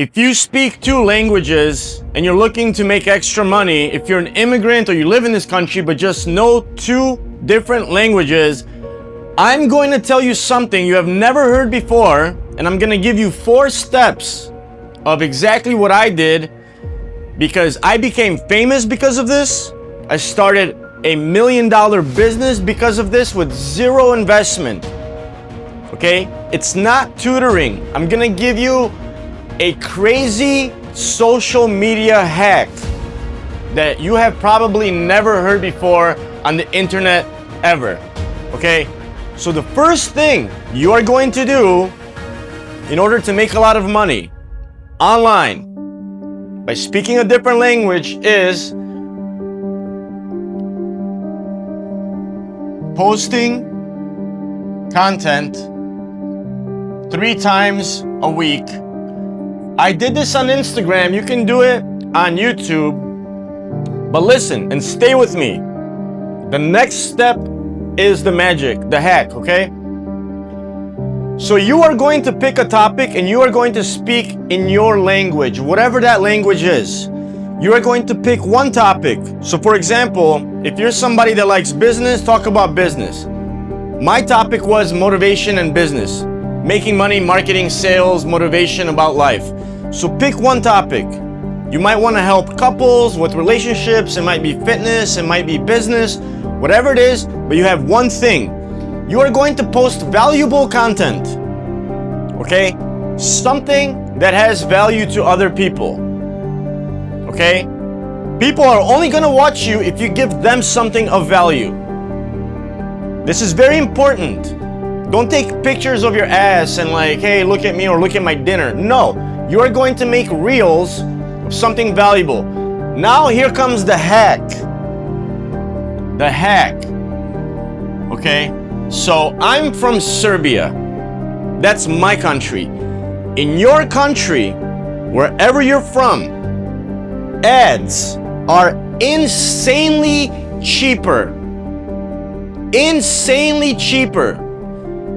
If you speak 2 languages and you're looking to make extra money, if you're an immigrant or you live in this country but just know 2 different languages, I'm going to tell you something you have never heard before, and I'm going to give you 4 steps of exactly what I did, because I became famous because of this. I started a $1 million business because of this with 0 investment. Okay? It's not tutoring. I'm going to give you a crazy social media hack that you have probably never heard before on the internet ever. Okay? So the first thing you are going to do in order to make a lot of money online by speaking a different language is posting content 3 times a week. I did this on Instagram. You can do it on YouTube. But listen and stay with me. The next step is the magic, the hack, okay? So you are going to pick a topic and you are going to speak in your language, whatever that language is. You are going to pick one topic. So for example, if you're somebody that likes business, talk about business. My topic was motivation and business. Making money, marketing, sales, motivation about life. So pick one topic. You might want to help couples with relationships. It might be fitness, it might be business, whatever it is, but you have one thing. You are going to post valuable content, okay? Something that has value to other people, okay? People are only going to watch you if you give them something of value. This is very important. Don't take pictures of your ass and like, hey, look at me or look at my dinner. No, you are going to make reels of something valuable. Now here comes the hack. The hack, okay? So I'm from Serbia. That's my country. In your country, wherever you're from, ads are insanely cheaper. Insanely cheaper.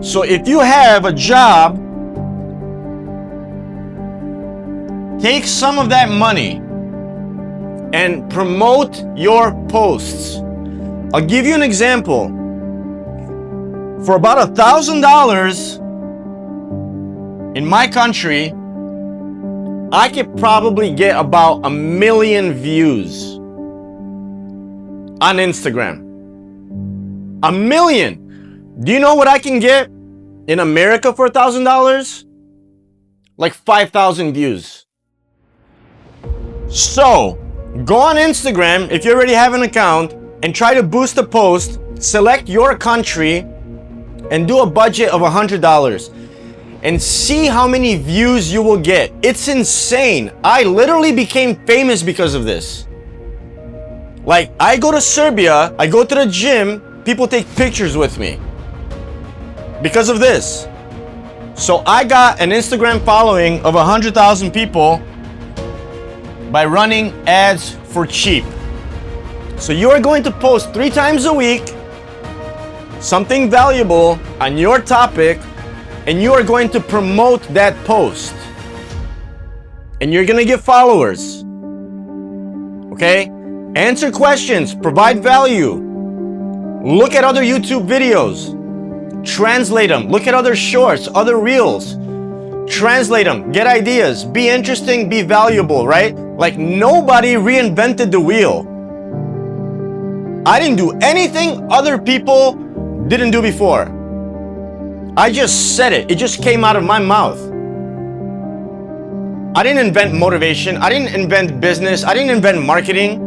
So if you have a job, take some of that money and promote your posts. I'll give you an example. For about $1,000 in my country, I could probably get about 1 million views on Instagram. 1 million. Do you know what I can get in America for $1,000? Like 5,000 views. So, go on Instagram if you already have an account and try to boost a post, select your country, and do a budget of $100 and see how many views you will get. It's insane. I literally became famous because of this. Like, I go to Serbia, I go to the gym, people take pictures with me because of this. So I got an Instagram following of 100,000 people by running ads for cheap. So you are going to post 3 times a week something valuable on your topic, and you are going to promote that post. And you're gonna get followers. Okay? Answer questions, provide value. Look at other YouTube videos. Translate them. Look at other shorts, other reels. Translate them. Get ideas. Be interesting, be valuable, right? Like nobody reinvented the wheel. I didn't do anything other people didn't do before. I just said it. It just came out of my mouth. I didn't invent motivation. I didn't invent business. I didn't invent marketing.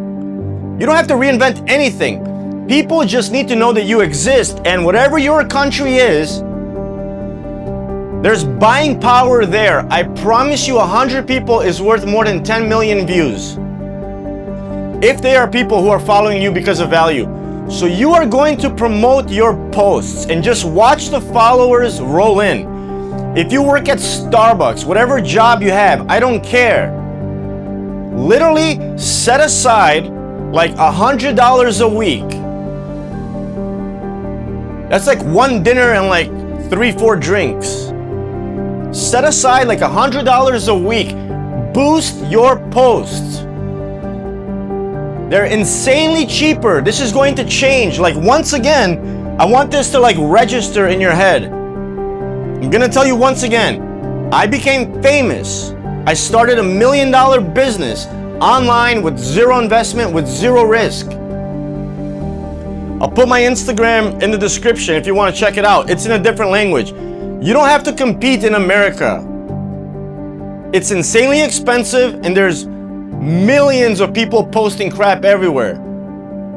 You don't have to reinvent anything. People just need to know that you exist, and whatever your country is, there's buying power there. I promise you 100 people is worth more than 10 million views. If they are people who are following you because of value. So you are going to promote your posts and just watch the followers roll in. If you work at Starbucks, whatever job you have, I don't care. Literally set aside like $100 a week. That's like one dinner and like 3-4 drinks. Set aside like $100 a week. boost your posts. They're insanely cheaper. This is going to change. Like, once again, I want this to like register in your head. I'm gonna tell you once again, I became famous. I started $1 million business online with zero investment, with zero risk. I'll put my Instagram in the description if you want to check it out. It's in a different language. You don't have to compete in America. It's insanely expensive and there's millions of people posting crap everywhere.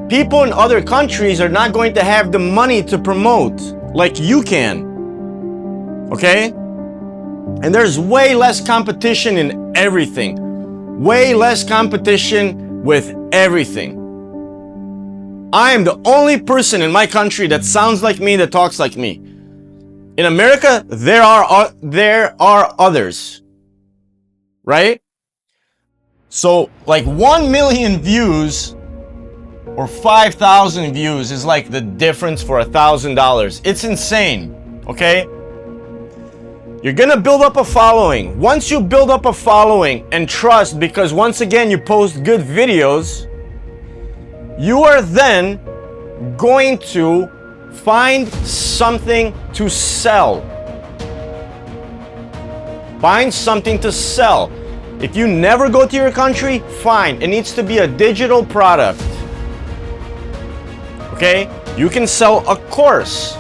People in other countries are not going to have the money to promote like you can. Okay? And there's way less competition in everything. Way less competition with everything. I am the only person in my country that sounds like me, that talks like me. In America, there are others. Right? So like 1 million views or 5,000 views is like the difference for $1,000. It's insane. Okay? You're gonna build up a following. Once you build up a following and trust, because once again you post good videos, you are then going to find something to sell. Find something to sell. If you never go to your country, fine. It needs to be a digital product. Okay? You can sell a course.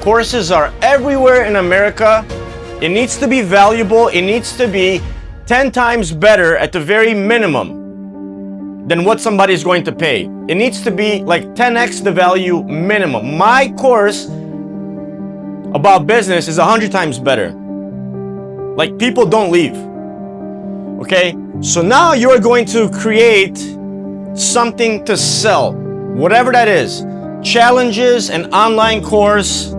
Courses are everywhere in America. It needs to be valuable. It needs to be 10 times better at the very minimum than what somebody is going to pay. It needs to be like 10x the value minimum. My course about business is 100 times better. Like, people don't leave. Okay? So now you're going to create something to sell. Whatever that is. Challenges, an online course.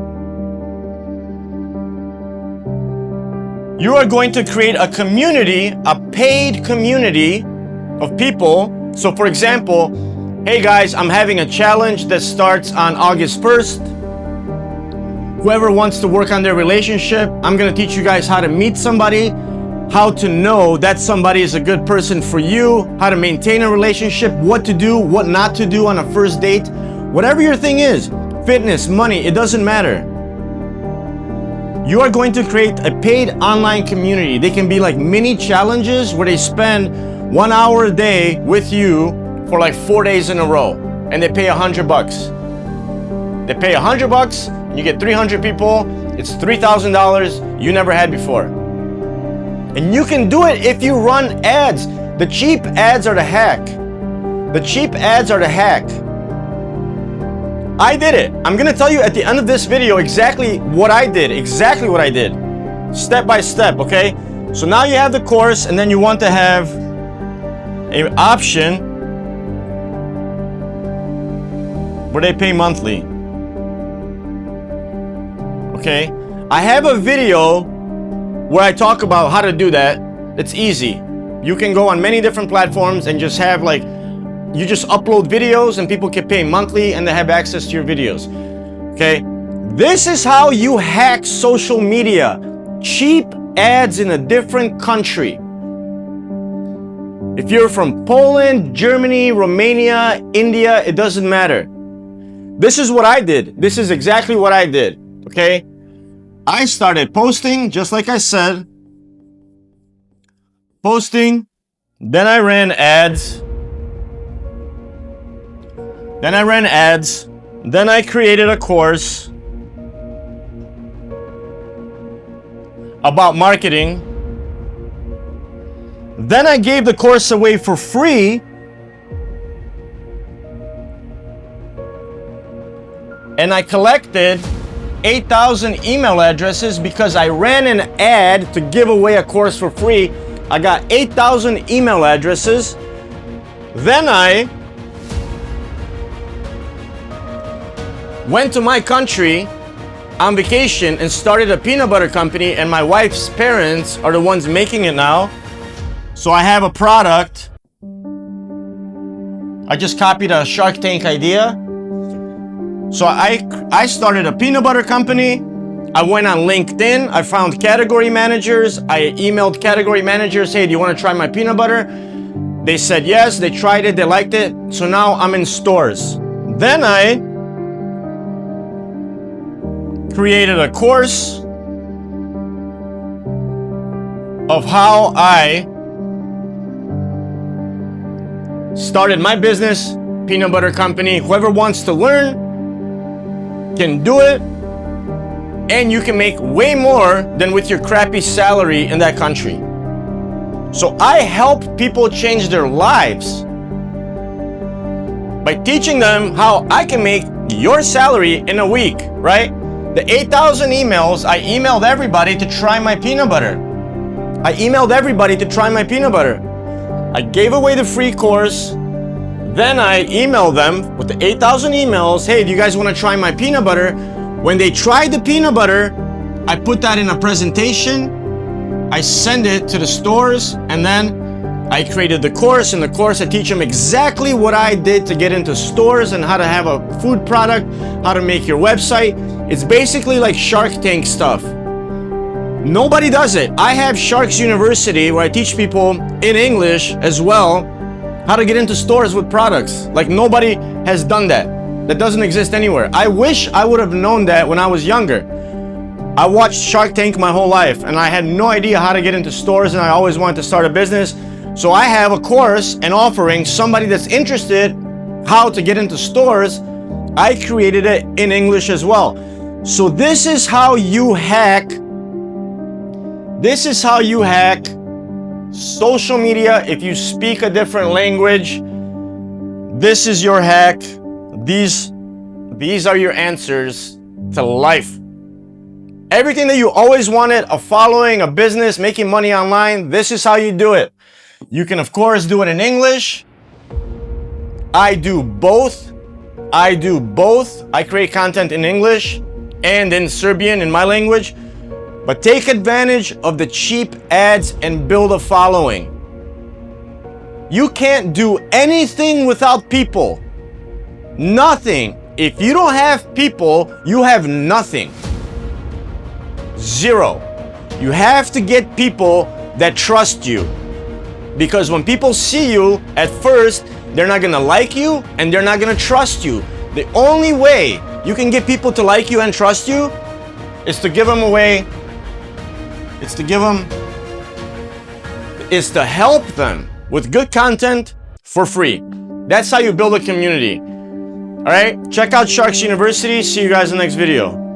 You are going to create a community, a paid community of people. So for example, hey guys, I'm having a challenge that starts on August 1st. Whoever wants to work on their relationship, I'm gonna teach you guys how to meet somebody, how to know that somebody is a good person for you, how to maintain a relationship, what to do, what not to do on a first date. Whatever your thing is, fitness, money, it doesn't matter. You are going to create a paid online community. They can be like mini challenges where they spend 1 hour a day with you for like 4 days in a row, and they pay $100. They pay $100, you get 300 people, it's $3,000 you never had before. And you can do it if you run ads. The cheap ads are the hack. The cheap ads are the hack. I did it. I'm gonna tell you at the end of this video exactly what I did. Exactly what I did. Step by step, okay? So now you have the course, and then you want to have an option where they pay monthly. Okay? I have a video where I talk about how to do that. It's easy. You can go on many different platforms and just have like, you just upload videos and people can pay monthly and they have access to your videos. Okay? This is how you hack social media. Cheap ads in a different country. If you're from Poland, Germany, Romania, India, it doesn't matter. This is what I did. This is exactly what I did. Okay? I started posting, just like I said. Posting. Then I ran ads. Then I ran ads. Then I created a course about marketing. Then I gave the course away for free. And I collected 8,000 email addresses because I ran an ad to give away a course for free. I got 8,000 email addresses. Then I went to my country on vacation and started a peanut butter company, and my wife's parents are the ones making it now. So I have a product. I just copied a Shark Tank idea. So I started a peanut butter company. I went on LinkedIn, I found category managers, I emailed category managers, hey, do you want to try my peanut butter? They said yes, they tried it, they liked it, so now I'm in stores. Then I created a course of how I started my business, peanut butter company. Whoever wants to learn can do it, and you can make way more than with your crappy salary in that country. So I help people change their lives by teaching them how I can make your salary in a week, right? The 8,000 emails, I emailed everybody to try my peanut butter. I emailed everybody to try my peanut butter. I gave away the free course. Then I emailed them with the 8,000 emails. Hey, do you guys want to try my peanut butter? When they tried the peanut butter, I put that in a presentation. I send it to the stores, and then I created the course. In the course, I teach them exactly what I did to get into stores and how to have a food product, how to make your website. It's basically like Shark Tank stuff. Nobody does it. I have Sharks University where I teach people in English as well how to get into stores with products. Like nobody has done that. That doesn't exist anywhere. I wish I would have known that when I was younger. I watched Shark Tank my whole life and I had no idea how to get into stores, and I always wanted to start a business. So I have a course and offering somebody that's interested how to get into stores. I created it in English as well. So this is how you hack social media. If you speak a different language, this is your hack. These are your answers to life. Everything that you always wanted, a following, a business, making money online, this is how you do it. You can, of course, do it in English. I do both. I create content in English and in Serbian, in my language. But take advantage of the cheap ads and build a following. You can't do anything without people. Nothing. If you don't have people, you have nothing. Zero. You have to get people that trust you. Because when people see you, at first, they're not gonna like you and they're not gonna trust you. The only way you can get people to like you and trust you is to give them away. Is to help them with good content for free. That's how you build a community. All right, check out Sharks University. See you guys in the next video.